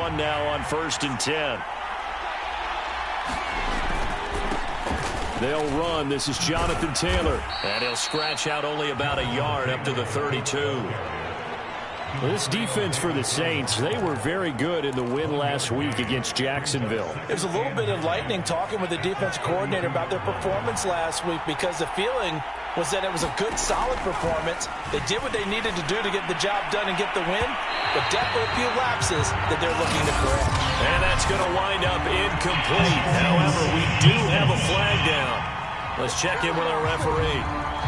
1 now on 1st and 10. They'll run. This is Jonathan Taylor. And he'll scratch out only about a yard up to the 32. Well, this defense for the Saints, they were very good in the win last week against Jacksonville. It was a little bit enlightening talking with the defense coordinator about their performance last week, because the feeling was that it was a good, solid performance. They did what they needed to do to get the job done and get the win, but definitely a few lapses that they're looking to correct. And that's going to wind up incomplete. However, we do have a flag down. Let's check in with our referee.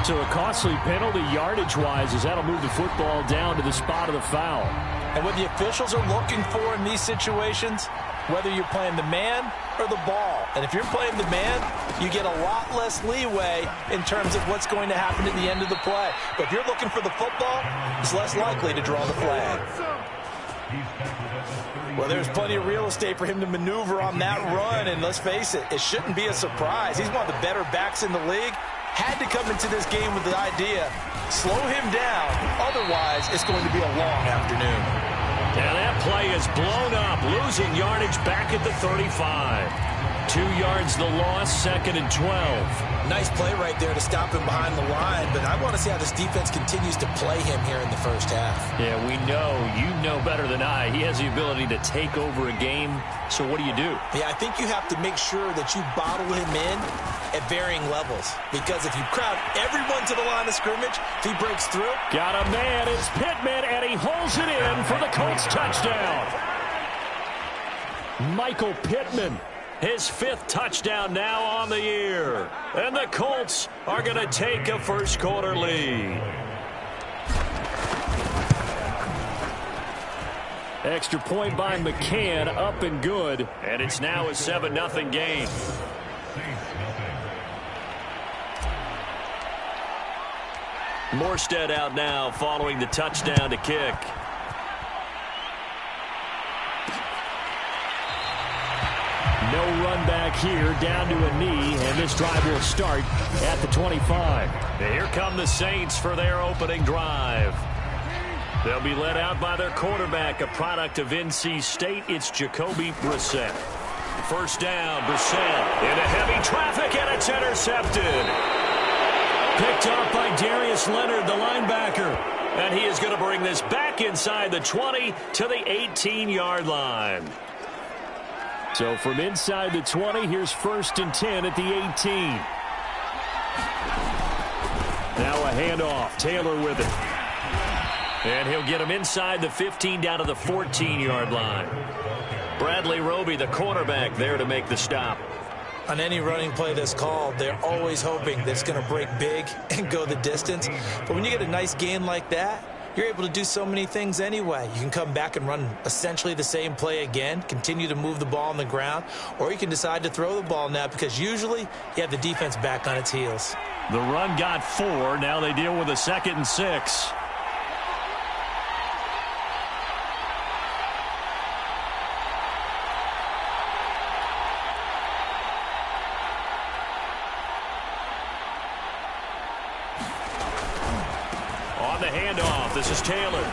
So a costly penalty yardage-wise, as that'll move the football down to the spot of the foul. And what the officials are looking for in these situations, whether you're playing the man or the ball. And if you're playing the man, you get a lot less leeway in terms of what's going to happen at the end of the play. But if you're looking for the football, it's less likely to draw the flag. Well, there's plenty of real estate for him to maneuver on that run, and let's face it, it shouldn't be a surprise. He's one of the better backs in the league. Had to come into this game with the idea, slow him down, otherwise it's going to be a long afternoon. Now that play is blown up, losing yardage back at the 35. 2 yards the loss, 2nd and 12. Nice play right there to stop him behind the line, but I want to see how this defense continues to play him here in the first half. Yeah, we know, you know better than I, he has the ability to take over a game, so what do you do? Yeah, I think you have to make sure that you bottle him in at varying levels, because if you crowd everyone to the line of scrimmage, if he breaks through. Got a man, it's Pittman, and he holds it in for the Colts touchdown. Michael Pittman. His 5th touchdown now on the year. And the Colts are going to take a first-quarter lead. Extra point by McCann, up and good. And it's now a 7-0 game. Morstead out now following the touchdown to kick. No run back here, down to a knee, and this drive will start at the 25. And here come the Saints for their opening drive. They'll be led out by their quarterback, a product of NC State. It's Jacoby Brissett. First down, Brissett into heavy traffic, and it's intercepted. Picked off by Darius Leonard, the linebacker. And he is going to bring this back inside the 20 to the 18-yard line. So from inside the 20, here's 1st and 10 at the 18. Now a handoff. Taylor with it. And he'll get him inside the 15 down to the 14-yard line. Bradley Roby, the quarterback, there to make the stop. On any running play that's called, they're always hoping that it's going to break big and go the distance. But when you get a nice gain like that, you're able to do so many things anyway. You can come back and run essentially the same play again, continue to move the ball on the ground, or you can decide to throw the ball now, because usually you have the defense back on its heels. The run got 4. Now they deal with a 2nd and 6. On the handoff, this is Taylor.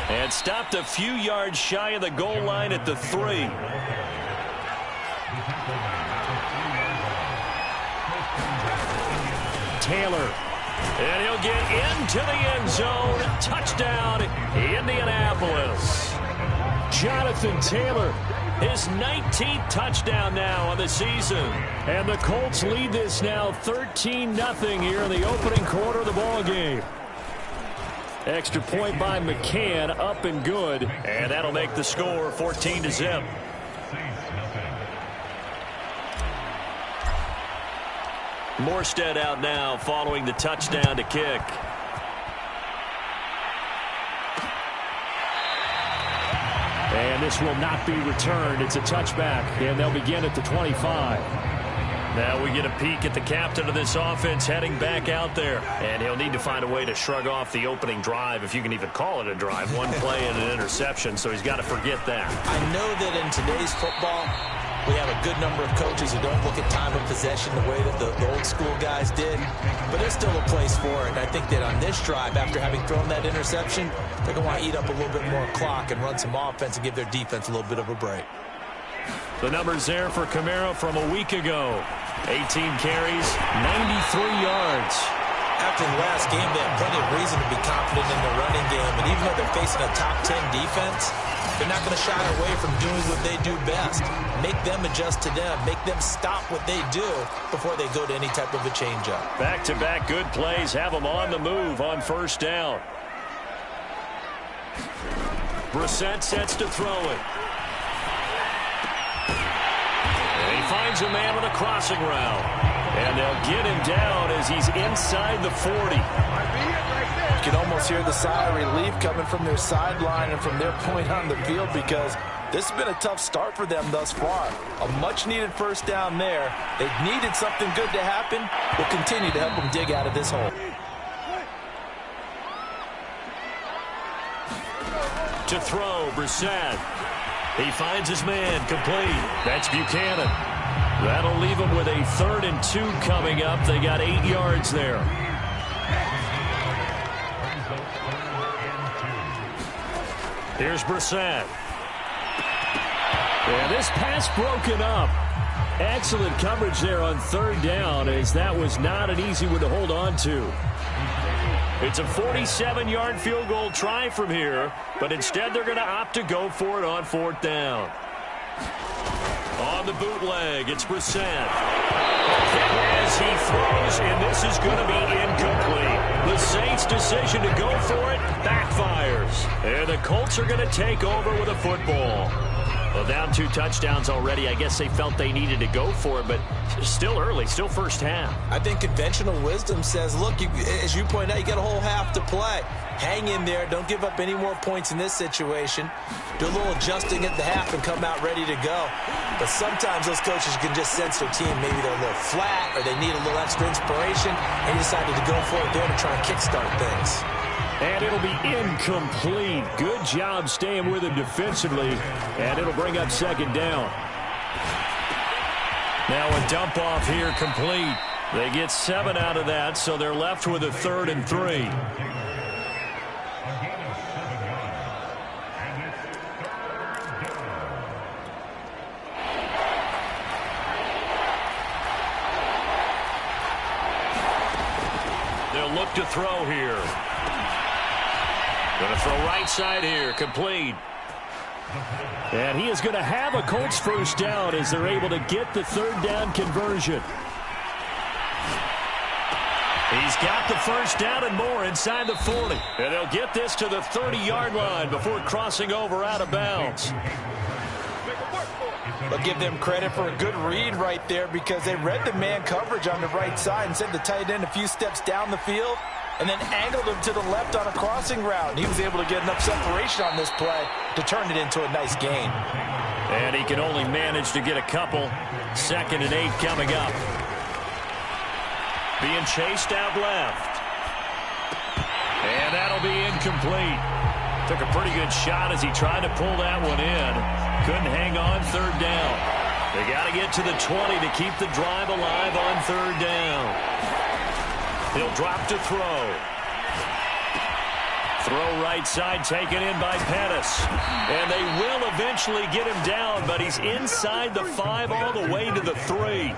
And stopped a few yards shy of the goal line at the 3. Taylor. And he'll get into the end zone. Touchdown, Indianapolis. Jonathan Taylor. His 19th touchdown now on the season. And the Colts lead this now 13-0 here in the opening quarter of the ball game. Extra point by McCann, up and good. And that'll make the score 14-0. Morstead out now following the touchdown to kick. And this will not be returned. It's a touchback, and they'll begin at the 25. Now we get a peek at the captain of this offense heading back out there. And he'll need to find a way to shrug off the opening drive, if you can even call it a drive. One play and an interception, so he's got to forget that. I know that in today's football, We have a good number of coaches who don't look at time of possession the way that the old school guys did, but there's still a place for it. And I think that on this drive, after having thrown that interception, they're going to want to eat up a little bit more clock and run some offense and give their defense a little bit of a break. The numbers there for Kamara from a week ago. 18 carries, 93 yards. After the last game, they have plenty of reason to be confident in the running game. And even though they're facing a top 10 defense, they're not going to shy away from doing what they do best. Make them adjust to them. Make them stop what they do before they go to any type of a change-up. Back-to-back good plays have them on the move on first down. Brissett sets to throw it. And he finds a man on a crossing route. And they'll get him down as he's inside the 40. You can almost hear the sigh of relief coming from their sideline and from their point on the field, because this has been a tough start for them thus far. A much-needed first down there. They needed something good to happen. We'll continue to help them dig out of this hole. To throw, Brissett. He finds his man, complete. That's Buchanan. That'll leave them with a 3rd and 2 coming up. They got 8 yards there. Here's Brissett. And this pass broken up. Excellent coverage there on 3rd down, as that was not an easy one to hold on to. It's a 47-yard field goal try from here, but instead they're going to opt to go for it on 4th down. On the bootleg, it's Brissett. As he throws, and this is going to be incomplete. The Saints' decision to go for it backfires. And the Colts are going to take over with a football. Well, down 2 touchdowns already. I guess they felt they needed to go for it, but still early, still first half. I think conventional wisdom says, look, as you point out, you got a whole half to play. Hang in there. Don't give up any more points in this situation. Do a little adjusting at the half and come out ready to go. But sometimes those coaches can just sense their team. Maybe they're a little flat or they need a little extra inspiration, and he decided to go for it there to try and kickstart things. And it'll be incomplete. Good job staying with him defensively. And it'll bring up 2nd down. Now a dump off here complete. They get 7 out of that, so they're left with a 3rd and 3. They'll look to throw here. Going to throw right side here, complete. And he is going to have a Colts first down as they're able to get the 3rd down conversion. He's got the first down and more inside the 40. And they'll get this to the 30-yard line before crossing over out of bounds. I'll give them credit for a good read right there, because they read the man coverage on the right side and sent the tight end a few steps down the field and then angled him to the left on a crossing route. He was able to get enough separation on this play to turn it into a nice gain. And he can only manage to get a couple. 2nd and 8 coming up. Being chased out left. And that'll be incomplete. Took a pretty good shot as he tried to pull that one in. Couldn't hang on 3rd down. They got to get to the 20 to keep the drive alive on 3rd down. He'll drop to throw. Throw right side taken in by Pettis. And they will eventually get him down, but he's inside the 5 all the way to the 3.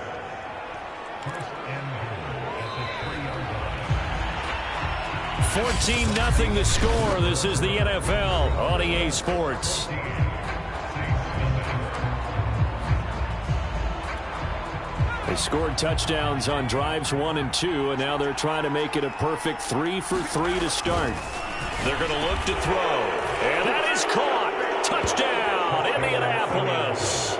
$14-0 the score. This is the NFL on EA Sports. They scored touchdowns on drives 1 and 2, and now they're trying to make it a perfect 3 for 3 to start. They're going to look to throw. And that is caught. Touchdown, Indianapolis.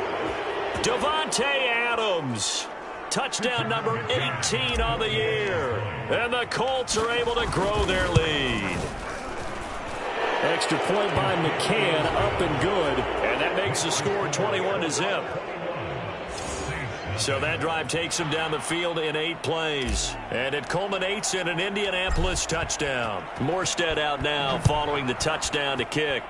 Davante Adams. Touchdown number 18 on the year. And the Colts are able to grow their lead. Extra point by McCann, up and good. And that makes the score 21-0. So that drive takes them down the field in 8 plays. And it culminates in an Indianapolis touchdown. Morstead out now following the touchdown to kick.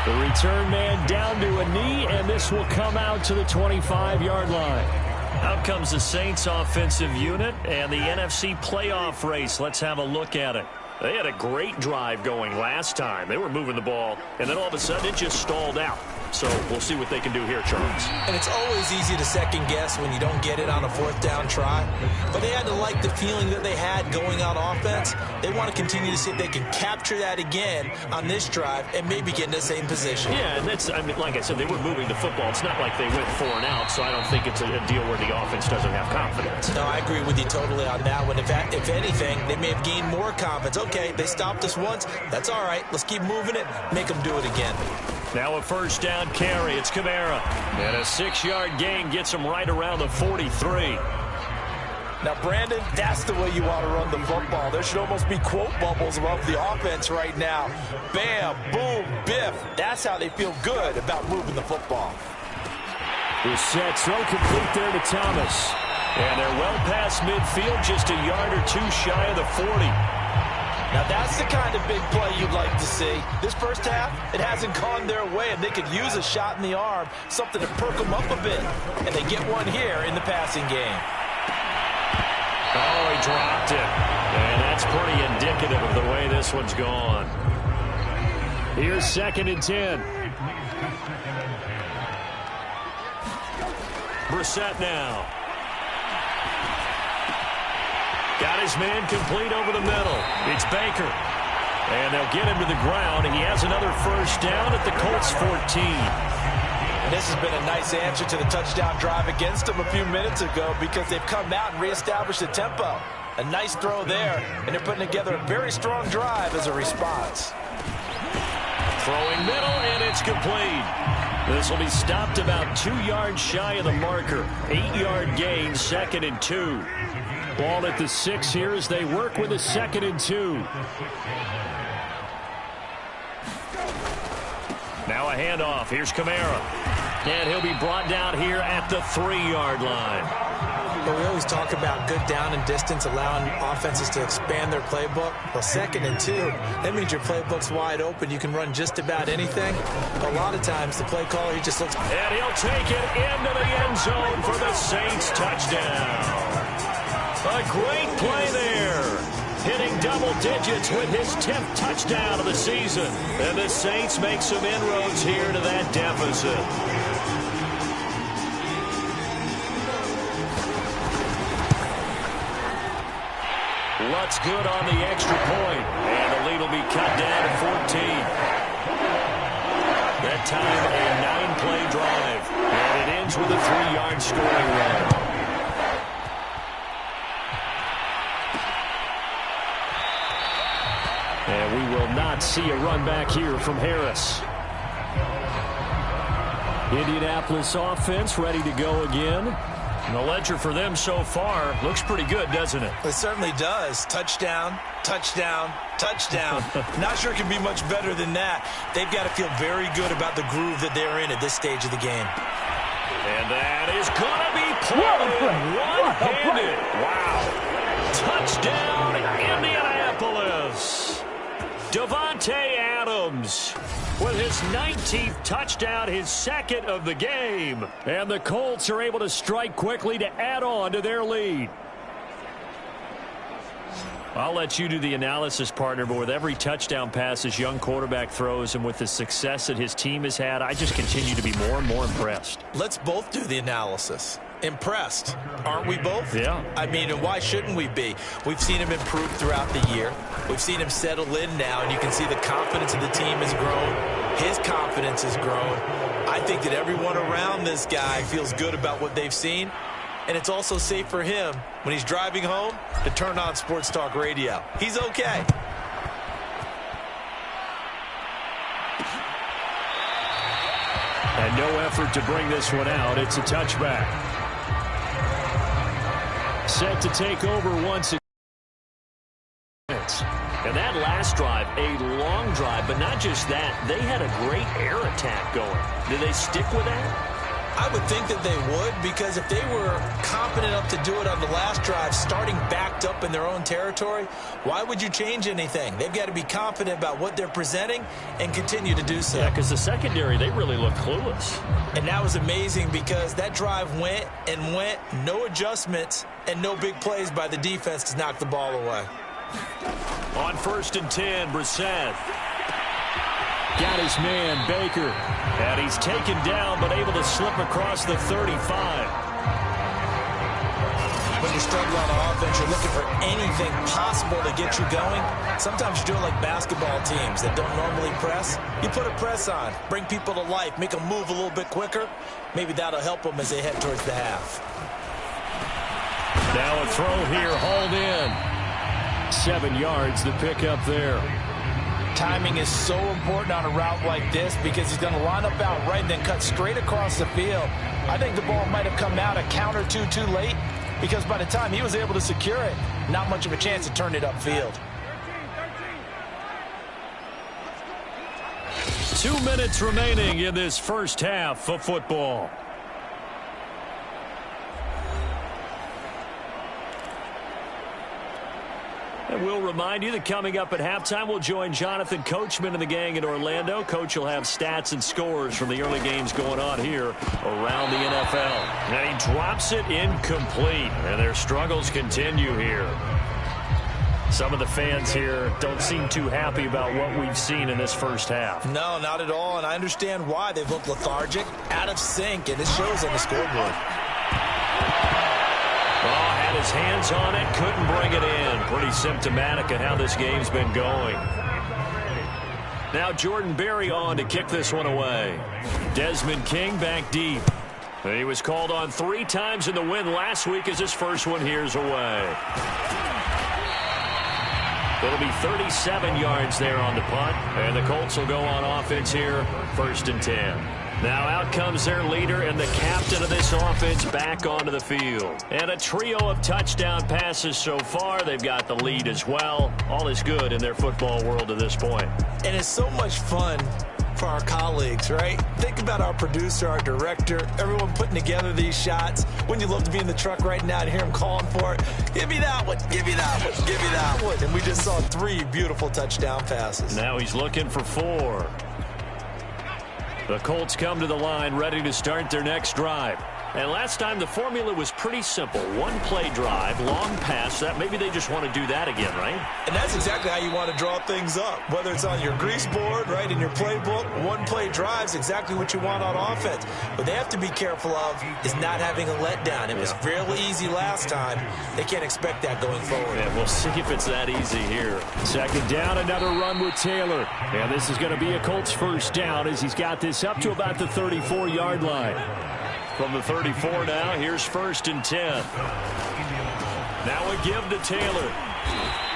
The return man down to a knee, and this will come out to the 25-yard line. Out comes the Saints offensive unit and the NFC playoff race. Let's have a look at it. They had a great drive going last time. They were moving the ball, and then all of a sudden it just stalled out. So we'll see what they can do here, Charles. And it's always easy to second guess when you don't get it on a fourth down try. But they had to like the feeling that they had going on offense. They want to continue to see if they can capture that again on this drive and maybe get in the same position. Yeah, and that's, I mean, like I said, they were moving the football. It's not like they went 4 and out, so I don't think it's a deal where the offense doesn't have confidence. No, I agree with you totally on that one. If anything, they may have gained more confidence. Okay, they stopped us once. That's all right. Let's keep moving it. Make them do it again. Now a first down carry. It's Kamara. And a 6-yard gain gets him right around the 43. Now, Brandon, that's the way you want to run the football. There should almost be quote bubbles above the offense right now. Bam, boom, biff. That's how they feel good about moving the football. Brissett throw complete there to Thomas. And they're well past midfield, just a yard or two shy of the 40. Now, that's the kind of big play you'd like to see. This first half, it hasn't gone their way, and they could use a shot in the arm, something to perk them up a bit. And they get one here in the passing game. Oh, he dropped it. And that's pretty indicative of the way this one's gone. Here's 2nd and 10. Brissett now. Got his man complete over the middle. It's Baker. And they'll get him to the ground. He has another first down at the Colts 14. And this has been a nice answer to the touchdown drive against them a few minutes ago because they've come out and reestablished the tempo. A nice throw there, and they're putting together a very strong drive as a response. Throwing middle, and it's complete. This will be stopped about 2 yards shy of the marker. 8-yard gain, 2nd and 2. Ball at the 6 here as they work with a 2nd and 2. Now a handoff. Here's Kamara. And he'll be brought down here at the 3-yard line. But we always talk about good down and distance, allowing offenses to expand their playbook. Well, 2nd and 2, that means your playbook's wide open. You can run just about anything. A lot of times, the play caller, he just looks... And he'll take it into the end zone for the Saints touchdown. A great play there. Hitting double digits with his 10th touchdown of the season. And the Saints make some inroads here to that deficit. Lutz good on the extra point. And the lead will be cut down to 14. That time a 9-play drive. And it ends with a 3-yard scoring run. And we will not see a run back here from Harris. Indianapolis offense ready to go again. And the ledger for them so far looks pretty good, doesn't it? It certainly does. Touchdown, touchdown, touchdown. Not sure it can be much better than that. They've got to feel very good about the groove that they're in at this stage of the game. And that is going to be played one-handed. Wow. Touchdown, Indianapolis. Davante Adams with his 19th touchdown, his 2nd of the game. And the Colts are able to strike quickly to add on to their lead. I'll let you do the analysis, partner, but with every touchdown pass this young quarterback throws and with the success that his team has had, I just continue to be more and more impressed. Let's both do the analysis. Impressed, aren't we both? Yeah. I mean, and why shouldn't we be? We've seen him improve throughout the year. We've seen him settle in now, and you can see the confidence of the team has grown. His confidence has grown. I think that everyone around this guy feels good about what they've seen, and it's also safe for him when he's driving home to turn on Sports Talk Radio. He's okay. And no effort to bring this one out. It's a touchback. Set to take over once again. And that last drive, a long drive, but not just that. They had a great air attack going. Did they stick with that? I would think that they would, because if they were confident enough to do it on the last drive, starting backed up in their own territory, why would you change anything? They've got to be confident about what they're presenting and continue to do so. Yeah, because the secondary, they really look clueless. And that was amazing because that drive went and went, no adjustments, and no big plays by the defense to knock the ball away. On 1st and 10, Brissett. Got his man, Baker. And he's taken down, but able to slip across the 35. When you're struggling on offense, you're looking for anything possible to get you going. Sometimes you do it like basketball teams that don't normally press. You put a press on, bring people to life, make them move a little bit quicker. Maybe that'll help them as they head towards the half. Now a throw here, hauled in. 7 yards, the pickup there. Timing is so important on a route like this because he's going to line up out right and then cut straight across the field. I think the ball might have come out a count or two too late because by the time he was able to secure it, not much of a chance to turn it upfield. 2 minutes remaining in this first half of football. And we'll remind you that coming up at halftime, we'll join Jonathan Coachman and the gang in Orlando. Coach will have stats and scores from the early games going on here around the NFL. And he drops it incomplete, and their struggles continue here. Some of the fans here don't seem too happy about what we've seen in this first half. No, not at all, and I understand why. They've looked lethargic, out of sync, and it shows on the scoreboard. Had his hands on it, couldn't bring it in. Pretty symptomatic of how this game's been going. Now Jordan Berry on to kick this one away. Desmond King back deep. He was called on 3 times in the win last week as his first one here's away. It'll be 37 yards there on the punt, and the Colts will go on offense here, 1st and 10. Now out comes their leader and the captain of this offense back onto the field. And a trio of touchdown passes so far. They've got the lead as well. All is good in their football world at this point. And it's so much fun for our colleagues, right? Think about our producer, our director, everyone putting together these shots. Wouldn't you love to be in the truck right now and hear him calling for it? Give me that one, give me that one, give me that one. And we just saw 3 beautiful touchdown passes. Now he's looking for 4. The Colts come to the line ready to start their next drive. And last time the formula was pretty simple. 1-play drive, long pass. That maybe they just want to do that again, right? And that's exactly how you want to draw things up. Whether it's on your grease board, right, in your playbook, 1-play drive is exactly what you want on offense. What they have to be careful of is not having a letdown. It was fairly easy last time. They can't expect that going forward. Yeah, we'll see if it's that easy here. 2nd down, another run with Taylor. And this is going to be a Colts first down as he's got this up to about the 34-yard line. From the 34 now, here's 1st and 10. Now a give to Taylor.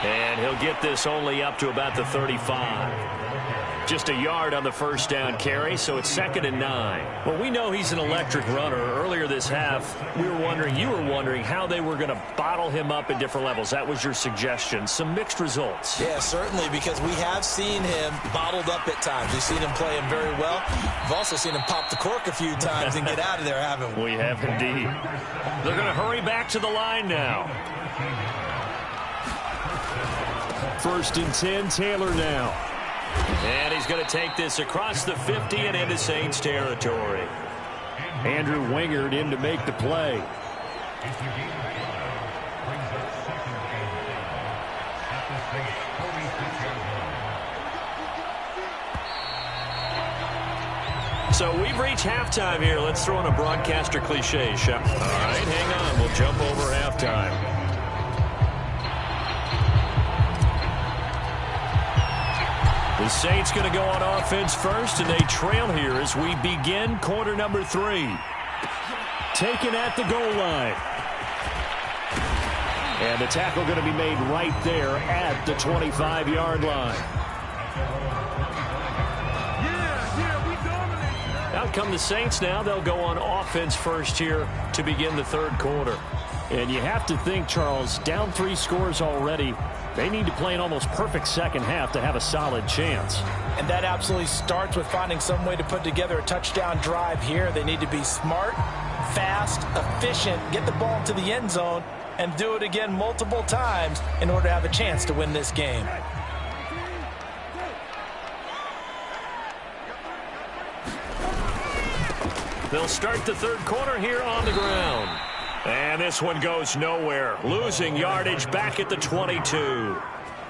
And he'll get this only up to about the 35. Just a yard on the first down carry, so it's 2nd and 9. Well, we know he's an electric runner. Earlier this half, you were wondering how they were going to bottle him up at different levels. That was your suggestion. Some mixed results. Yeah, certainly, because we have seen him bottled up at times. We've seen him play him very well. We've also seen him pop the cork a few times and get out of there, haven't we? We have indeed. They're going to hurry back to the line now. 1st and 10, Taylor now. And he's going to take this across the 50 and into Saints territory. Andrew Wingard in to make the play. So we've reached halftime here. Let's throw in a broadcaster cliche, shall we? All right, hang on. We'll jump over halftime. The Saints going to go on offense first, and they trail here as we begin quarter number 3. Taken at the goal line. And the tackle going to be made right there at the 25-yard line. Out come the Saints now. They'll go on offense first here to begin the 3rd quarter. And you have to think, Charles, down 3 scores already. They need to play an almost perfect second half to have a solid chance. And that absolutely starts with finding some way to put together a touchdown drive here. They need to be smart, fast, efficient, get the ball to the end zone, and do it again multiple times in order to have a chance to win this game. They'll start the third quarter here on the ground. And this one goes nowhere. Losing yardage back at the 22.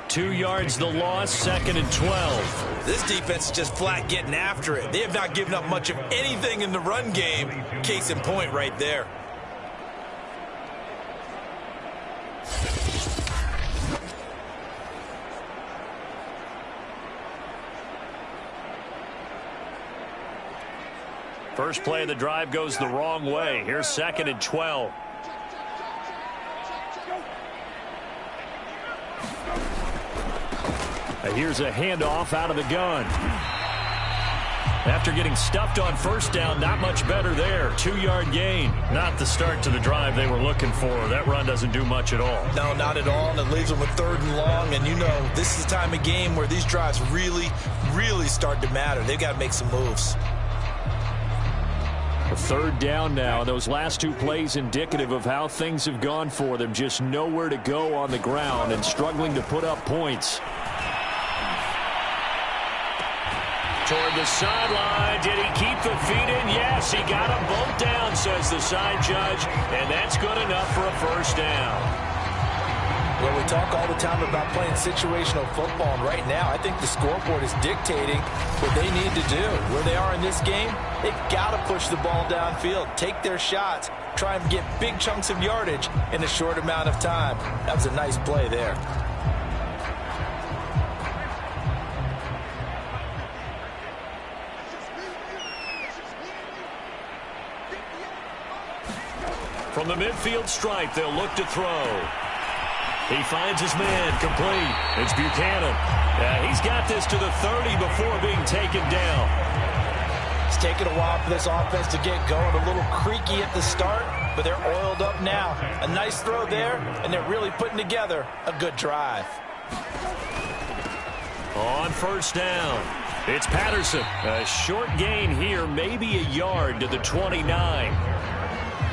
2 yards the loss, 2nd and 12. This defense is just flat getting after it. They have not given up much of anything in the run game. Case in point right there. First play of the drive goes the wrong way. Here's 2nd and 12. Here's a handoff out of the gun. After getting stuffed on first down, not much better there. 2-yard gain. Not the start to the drive they were looking for. That run doesn't do much at all. No, not at all, and it leaves them with 3rd and long. And you know, this is the time of game where these drives really, really start to matter. They've got to make some moves. A 3rd down now. Those last 2 plays indicative of how things have gone for them. Just nowhere to go on the ground and struggling to put up points. Toward the sideline. Did he keep the feet in? Yes, he got them both down, says the side judge. And that's good enough for a first down. Well, we talk all the time about playing situational football, and right now I think the scoreboard is dictating what they need to do. Where they are in this game, they've got to push the ball downfield, take their shots, try and get big chunks of yardage in a short amount of time. That was a nice play there. From the midfield stripe, they'll look to throw. He finds his man, complete. It's Buchanan. He's got this to the 30 before being taken down. It's taken a while for this offense to get going. A little creaky at the start, but they're oiled up now. A nice throw there, and they're really putting together a good drive. On first down, it's Patterson. A short gain here, maybe a yard to the 29.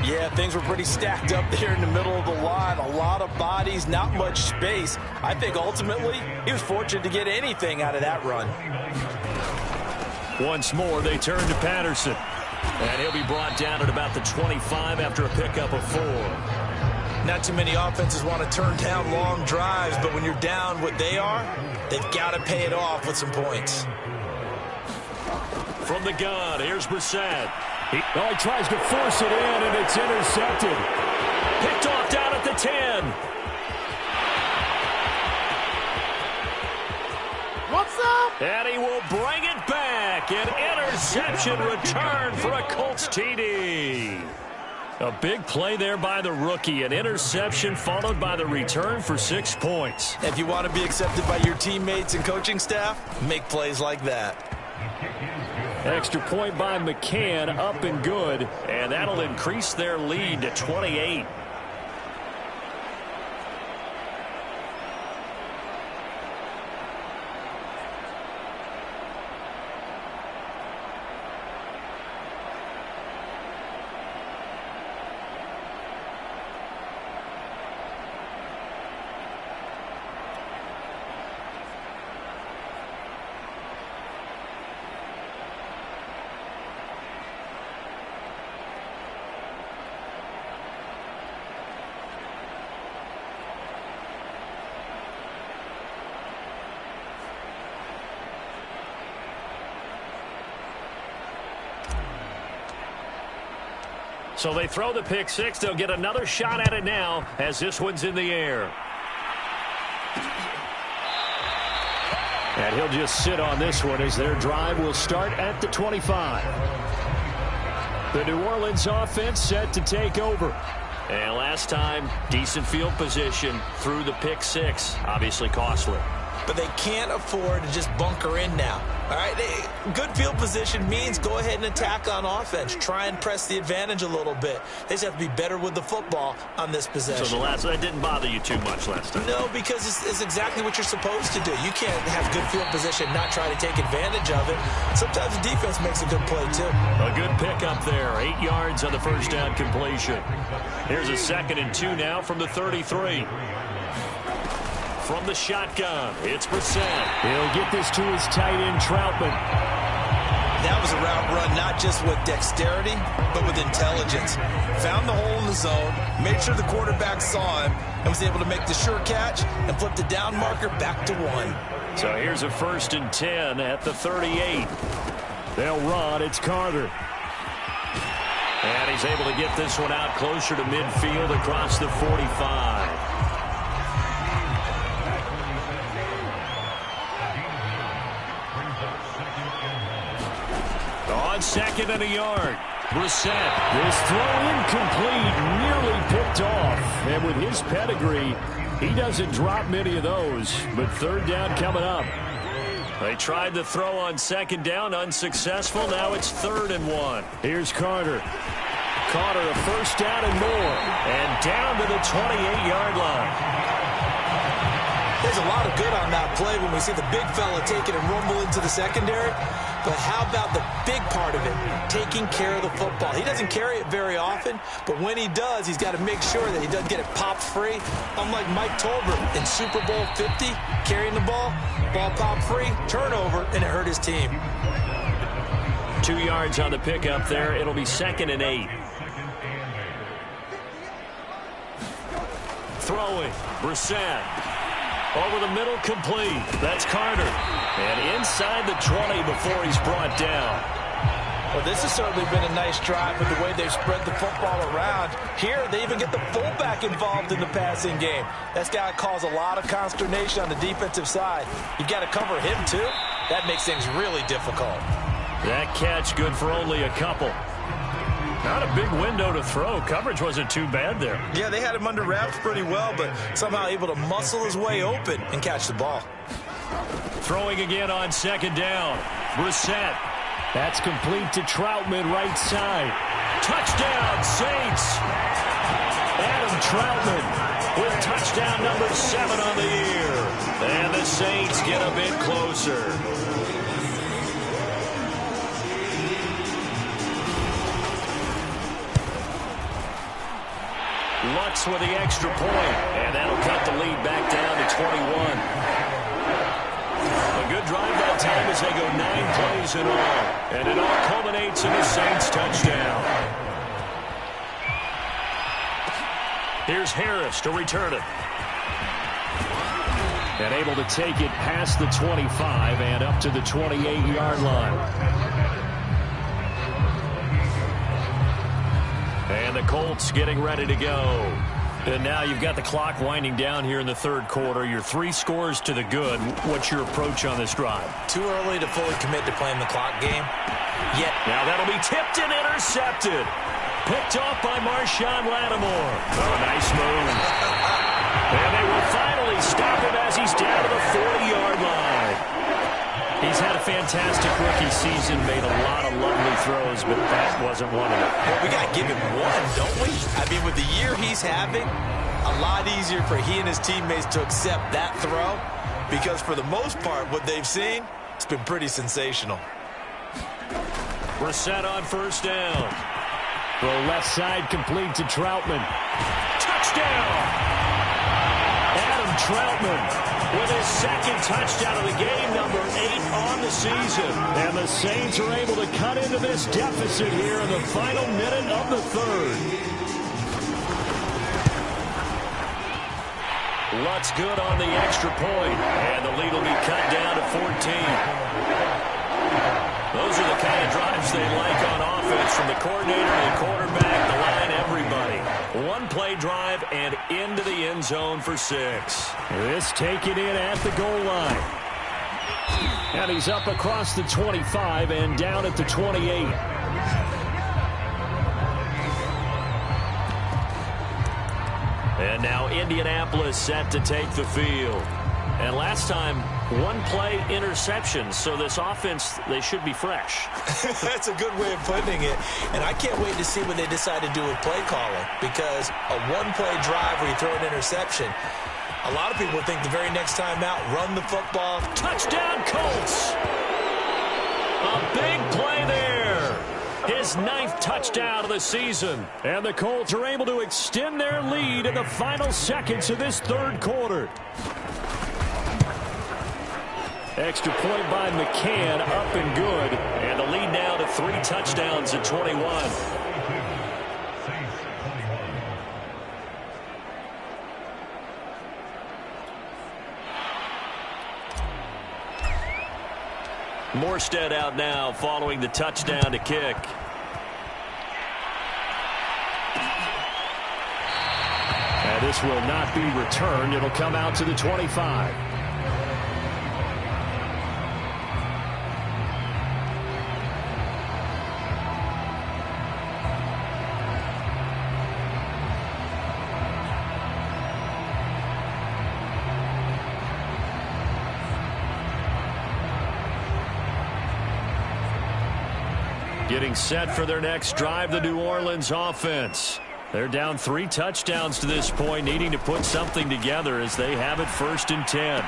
Yeah, things were pretty stacked up there in the middle of the line. A lot of bodies, not much space. I think ultimately he was fortunate to get anything out of that run. Once more, they turn to Patterson. And he'll be brought down at about the 25 after a pickup of 4. Not too many offenses want to turn down long drives, but when you're down what they are, they've got to pay it off with some points. From the gun, here's Brissett. He tries to force it in, and it's intercepted. Picked off down at the 10. What's up? And he will bring it back. An interception return for a Colts TD. A big play there by the rookie. An interception followed by the return for 6 points. If you want to be accepted by your teammates and coaching staff, make plays like that. Extra point by McCann, up and good. And that'll increase their lead to 28. So they throw the pick six. They'll get another shot at it now as this one's in the air. And he'll just sit on this one as their drive will start at the 25. The New Orleans offense set to take over. And last time, decent field position through the pick six. Obviously costly. But they can't afford to just bunker in now. All right, good field position means go ahead and attack on offense. Try and press the advantage a little bit. They just have to be better with the football on this possession. So that didn't bother you too much last time? No, because it's exactly what you're supposed to do. You can't have good field position and not try to take advantage of it. Sometimes the defense makes a good play, too. A good pickup there. 8 yards on the first down completion. Here's a 2nd and 2 now from the 33. From the shotgun, it's Brissett. He'll get this to his tight end, Troutman. That was a route run not just with dexterity, but with intelligence. Found the hole in the zone, made sure the quarterback saw him, and was able to make the sure catch and flip the down marker back to 1. So here's a 1st and 10 at the 38. They'll run. It's Carter. And he's able to get this one out closer to midfield across the 45. On 2nd and a yard, Brissett. This throw incomplete, nearly picked off. And with his pedigree, he doesn't drop many of those. But 3rd down coming up. They tried to throw on 2nd down, unsuccessful. Now it's 3rd and 1. Here's Carter. Carter, a 1st down and more. And down to the 28-yard line. There's a lot of good on that play when we see the big fella take it and rumble into the secondary. But how about the big part of it, taking care of the football? He doesn't carry it very often, but when he does, he's got to make sure that he doesn't get it popped free. Unlike Mike Tolbert in Super Bowl 50, carrying the ball popped free, turnover, and it hurt his team. 2 yards on the pickup there. It'll be 2nd and 8. Throwing, Brissett. Over the middle, complete. That's Carter. And inside the 20 before he's brought down. Well, this has certainly been a nice drive with the way they've spread the football around. Here, they even get the fullback involved in the passing game. That's got to cause a lot of consternation on the defensive side. You've got to cover him, too. That makes things really difficult. That catch good for only a couple. Not a big window to throw. Coverage wasn't too bad there. Yeah, they had him under wraps pretty well, but somehow able to muscle his way open and catch the ball. Throwing again on 2nd down. Brissett. That's complete to Troutman, right side. Touchdown, Saints. Adam Troutman with touchdown number 7 on the year. And the Saints get a bit closer. Lutz with the extra point, and that'll cut the lead back down to 21. A good drive that time as they go 9 plays in all, and it all culminates in the Saints touchdown. Here's Harris to return it. And able to take it past the 25 and up to the 28-yard line. And the Colts getting ready to go. And now you've got the clock winding down here in the 3rd quarter. Your 3 scores to the good. What's your approach on this drive? Too early to fully commit to playing the clock game. Yet now that'll be tipped and intercepted. Picked off by Marshawn Lattimore. Oh, nice move. And they will finally stop him as he's down to the 40-yard line. He's had a fantastic rookie season, made a lot of lovely throws, but that wasn't one of them. Well, we got to give him one, don't we? I mean, with the year he's having, a lot easier for he and his teammates to accept that throw because for the most part, what they've seen, it's been pretty sensational. Brissett on 1st down. Throw left side complete to Troutman. Touchdown! Adam Troutman with his 2nd touchdown of the game, number 8 on the season. And the Saints are able to cut into this deficit here in the final minute of the 3rd. Lutz good on the extra point, and the lead will be cut down to 14. Those are the kind of drives they like on offense, from the coordinator to the quarterback, the line, everybody. 1-play drive and into the end zone for 6. This taken in at the goal line. And he's up across the 25 and down at the 28. And now Indianapolis set to take the field. And last time, one-play interceptions, so this offense, they should be fresh. That's a good way of putting it. And I can't wait to see what they decide to do with play calling, because a one-play drive where you throw an interception, a lot of people think the very next time out, run the football. Touchdown, Colts! A big play there. His 9th touchdown of the season. And the Colts are able to extend their lead in the final seconds of this third quarter. Extra point by McCann, up and good. And the lead now to 3 touchdowns at 21. Morstead out now following the touchdown to kick. And this will not be returned. It'll come out to the 25. Getting set for their next drive, the New Orleans offense. They're down 3 touchdowns to this point, needing to put something together as they have it 1st and 10.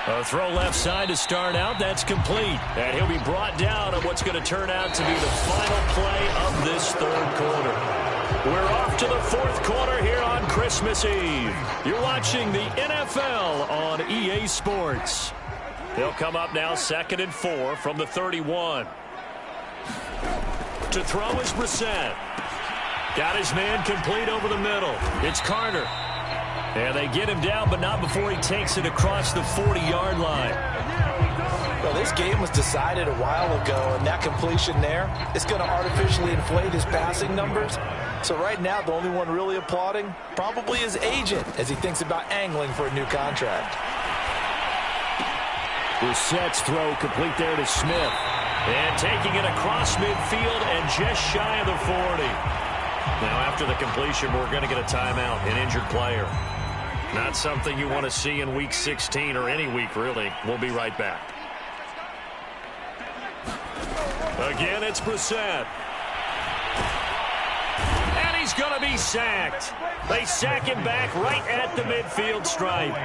A throw left side to start out. That's complete. And he'll be brought down on what's going to turn out to be the final play of this third quarter. We're off to the 4th quarter here on Christmas Eve. You're watching the NFL on EA Sports. They'll come up now 2nd and 4 from the 31. To throw is Brissett. Got his man complete over the middle. It's Carter. And they get him down, but not before he takes it across the 40-yard line. Well, this game was decided a while ago, and that completion there is going to artificially inflate his passing numbers. So right now, the only one really applauding probably his agent as he thinks about angling for a new contract. Brissett's throw complete there to Smith. And taking it across midfield and just shy of the 40. Now, after the completion, we're going to get a timeout, an injured player. Not something you want to see in Week 16 or any week, really. We'll be right back. Again, it's Brissett. And he's going to be sacked. They sack him back right at the midfield stripe.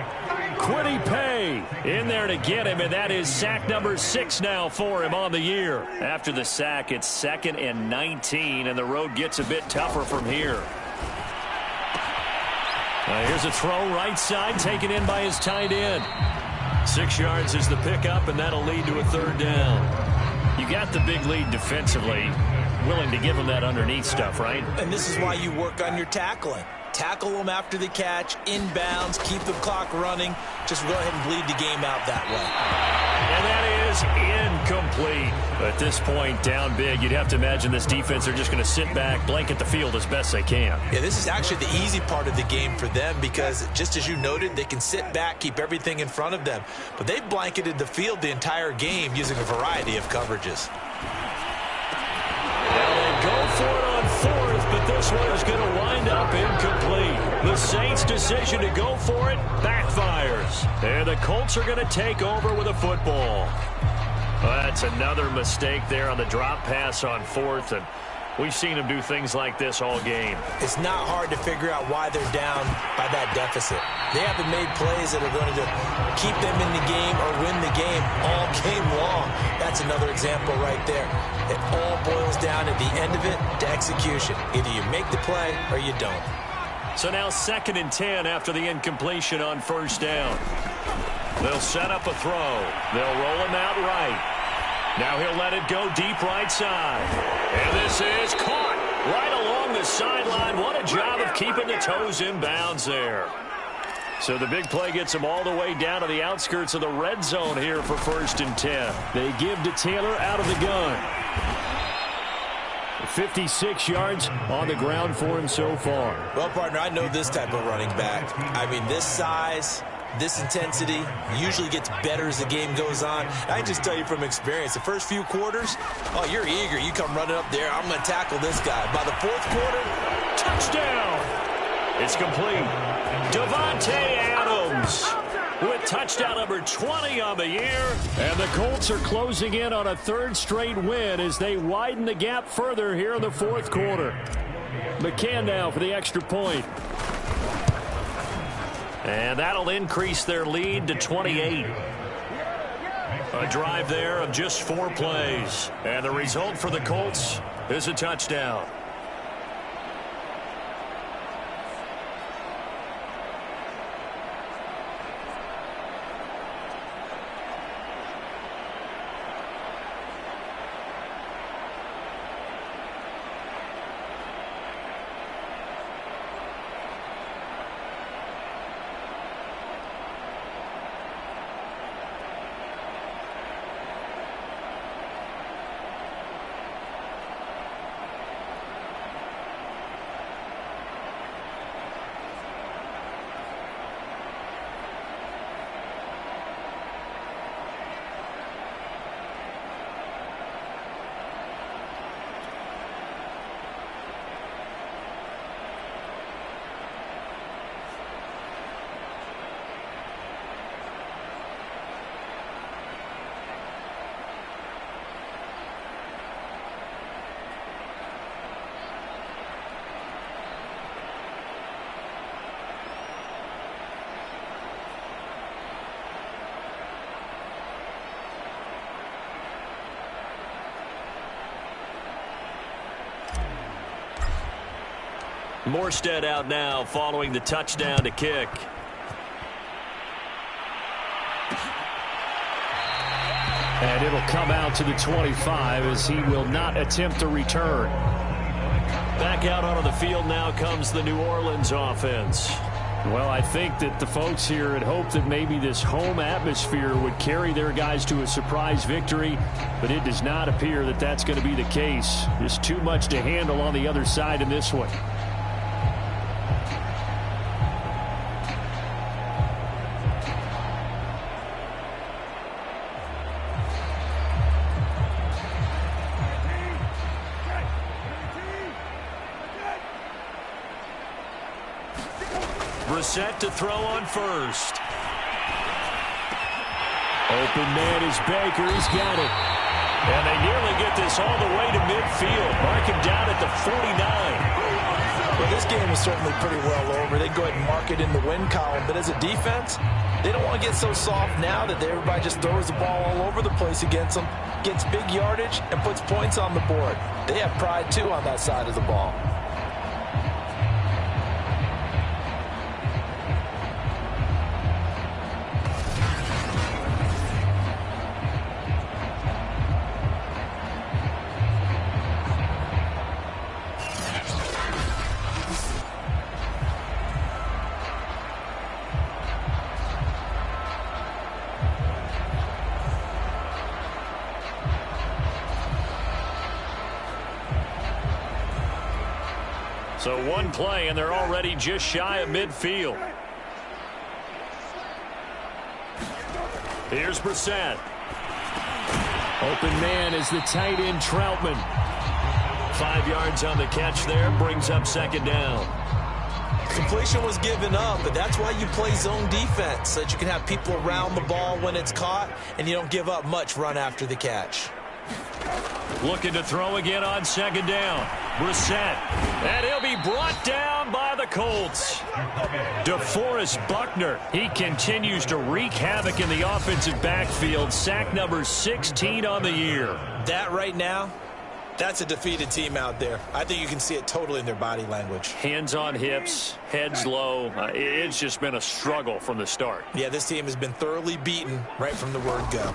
Quiddy Pay in there to get him, and that is sack number 6 now for him on the year. After the sack, it's 2nd and 19, and the road gets a bit tougher from here. Here's a throw right side, taken in by his tight end. 6 yards is the pickup, and that'll lead to a 3rd down. You got the big lead defensively. Willing to give him that underneath stuff, right? And this is why you work on your tackling. Tackle them after the catch, inbounds, keep the clock running. Just go ahead and bleed the game out that way. And that is incomplete. At this point, down big, you'd have to imagine this defense are just going to sit back, blanket the field as best they can. Yeah, this is actually the easy part of the game for them because, just as you noted, they can sit back, keep everything in front of them. But they've blanketed the field the entire game using a variety of coverages. Go for it on 4th, but this one is going to wind up incomplete. The Saints' decision to go for it backfires. And the Colts are going to take over with a football. Well, that's another mistake there on the drop pass on 4th, and we've seen them do things like this all game. It's not hard to figure out why they're down by that deficit. They haven't made plays that are going to keep them in the game or win the game all game long. That's another example right there. It all boils down at the end of it to execution. Either you make the play or you don't. So now 2nd and 10 after the incompletion on 1st down. They'll set up a throw. They'll roll him out right. Now he'll let it go deep right side. And this is caught right along the sideline. What a job of keeping the toes in bounds there. So the big play gets them all the way down to the outskirts of the red zone here for 1st and 10. They give to Taylor out of the gun. 56 yards on the ground for him so far. Well, partner, I know this type of running back. I mean, this size, this intensity usually gets better as the game goes on. I can just tell you from experience, the first few quarters, oh, you're eager. You come running up there, I'm going to tackle this guy. By the 4th quarter, touchdown! It's complete. Davante Adams. with touchdown number 20 on the year. And the Colts are closing in on a third straight win as they widen the gap further here in the fourth quarter. McCann now for the extra point. And that'll increase their lead to 28. A drive there of just 4 plays. And the result for the Colts is a touchdown. Morstead out now following the touchdown to kick. And it'll come out to the 25 as he will not attempt to return. Back out onto the field now comes the New Orleans offense. Well, I think that the folks here had hoped that maybe this home atmosphere would carry their guys to a surprise victory, but it does not appear that that's going to be the case. Just too much to handle on the other side in this one. Set to throw on first. Open man is Baker. He's got it. And they nearly get this all the way to midfield. Mark him down at the 49. Well, this game is certainly pretty well over. They go ahead and mark it in the win column. But as a defense, they don't want to get so soft now that everybody just throws the ball all over the place against them, gets big yardage, and puts points on the board. They have pride, too, on that side of the ball. So one play, and they're already just shy of midfield. Here's Brissett. Open man is the tight end, Troutman. 5 yards on the catch there, brings up second down. Completion was given up, but that's why you play zone defense, so that you can have people around the ball when it's caught, and you don't give up much run after the catch. Looking to throw again on second down. Brissett. And he'll be brought down by the Colts. DeForest Buckner. He continues to wreak havoc in the offensive backfield. Sack number 16 on the year. That right now, that's a defeated team out there. I think you can see it totally in their body language. Hands on hips, heads low. It's just been a struggle from the start. Yeah, this team has been thoroughly beaten right from the word go.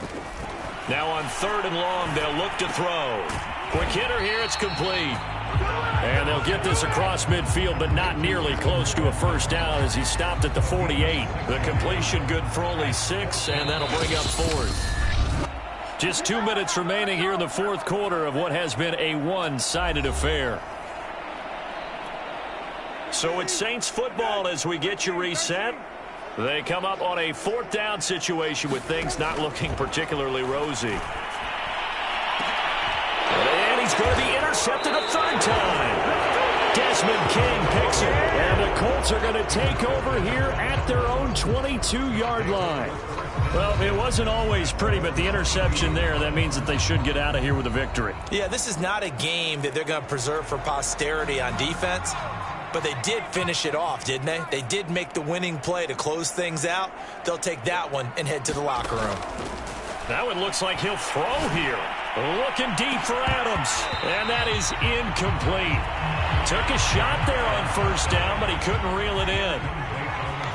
Now on 3rd and long, they'll look to throw. Quick hitter here, it's complete. And they'll get this across midfield, but not nearly close to a first down as he stopped at the 48. The completion good for only 6, and that'll bring up 4th. Just 2 minutes remaining here in the fourth quarter of what has been a one-sided affair. So it's Saints football as we get you reset. They come up on a 4th down situation with things not looking particularly rosy. And he's going to be intercepted a 3rd time. Desmond King picks it. And the Colts are going to take over here at their own 22-yard line. Well, it wasn't always pretty, but the interception there, that means that they should get out of here with a victory. Yeah, this is not a game that they're going to preserve for posterity on defense, but they did finish it off, didn't they? They did make the winning play to close things out. They'll take that one and head to the locker room. Now it looks like he'll throw here. Looking deep for Adams, and that is incomplete. Took a shot there on first down, but he couldn't reel it in.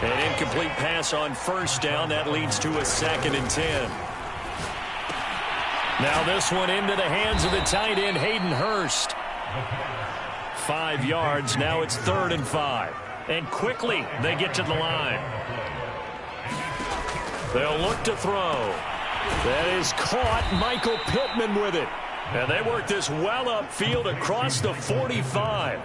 An incomplete pass on first down. That leads to a 2nd and 10. Now this one into the hands of the tight end, Hayden Hurst. 5 yards. Now it's 3rd and 5. And quickly they get to the line. They'll look to throw. That is caught. Michael Pittman with it. And they work this well upfield across the 45.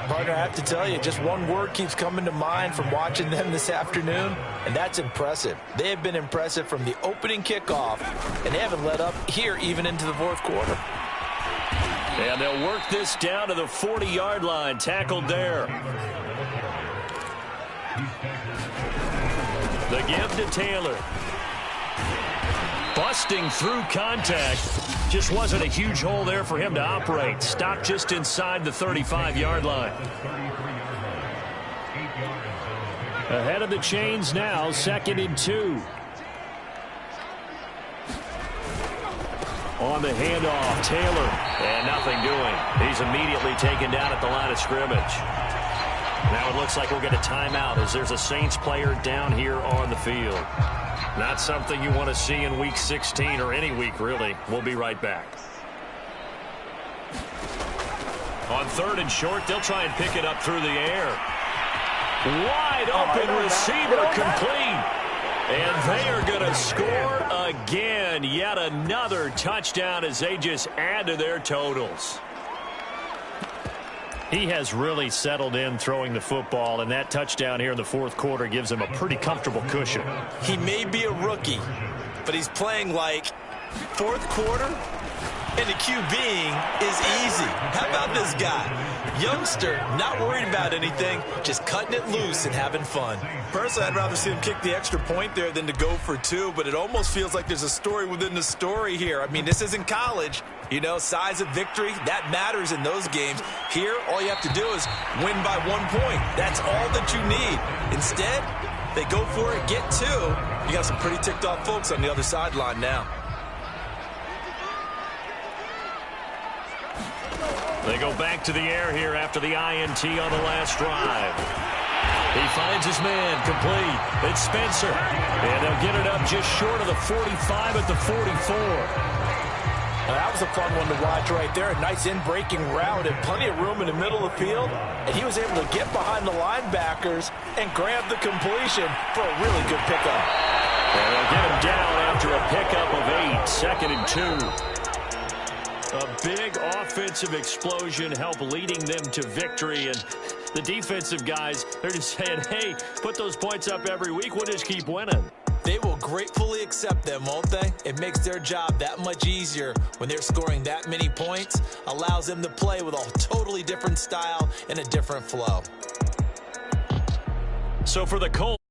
Partner, I have to tell you, just one word keeps coming to mind from watching them this afternoon, and that's impressive. They have been impressive from the opening kickoff, and they haven't let up here even into the 4th quarter. And they'll work this down to the 40-yard line. Tackled there. The give to Taylor. Busting through contact. Just wasn't a huge hole there for him to operate. Stopped just inside the 35-yard line. Ahead of the chains now, 2nd and 2. On the handoff, Taylor. And nothing doing. He's immediately taken down at the line of scrimmage. Now it looks like we'll get a timeout as there's a Saints player down here on the field. Not something you want to see in Week 16 or any week, really. We'll be right back. On 3rd and short, they'll try and pick it up through the air. Wide open receiver complete. And they are going to score again. Yet another touchdown as they just add to their totals. He has really settled in throwing the football, and that touchdown here in the 4th quarter gives him a pretty comfortable cushion. He may be a rookie, but he's playing like 4th quarter, and the QBing is easy. How about this guy? Youngster, not worried about anything, just cutting it loose and having fun. Personally, I'd rather see him kick the extra point there than to go for 2, but it almost feels like there's a story within the story here. I mean, this isn't college. You know, size of victory, that matters in those games. Here, all you have to do is win by 1 point. That's all that you need. Instead, they go for it, get 2. You got some pretty ticked off folks on the other sideline now. They go back to the air here after the INT on the last drive. He finds his man, complete. It's Spencer. And they'll get it up just short of the 45 at the 44. Now, that was a fun one to watch right there. A nice in-breaking route and plenty of room in the middle of the field. And he was able to get behind the linebackers and grab the completion for a really good pickup. And they'll get him down after a pickup of 8, 2nd and 2. A big offensive explosion helped leading them to victory. And the defensive guys, they're just saying, hey, put those points up every week. We'll just keep winning. They will gratefully accept them, won't they? It makes their job that much easier when they're scoring that many points. Allows them to play with a totally different style and a different flow. So for the Colts.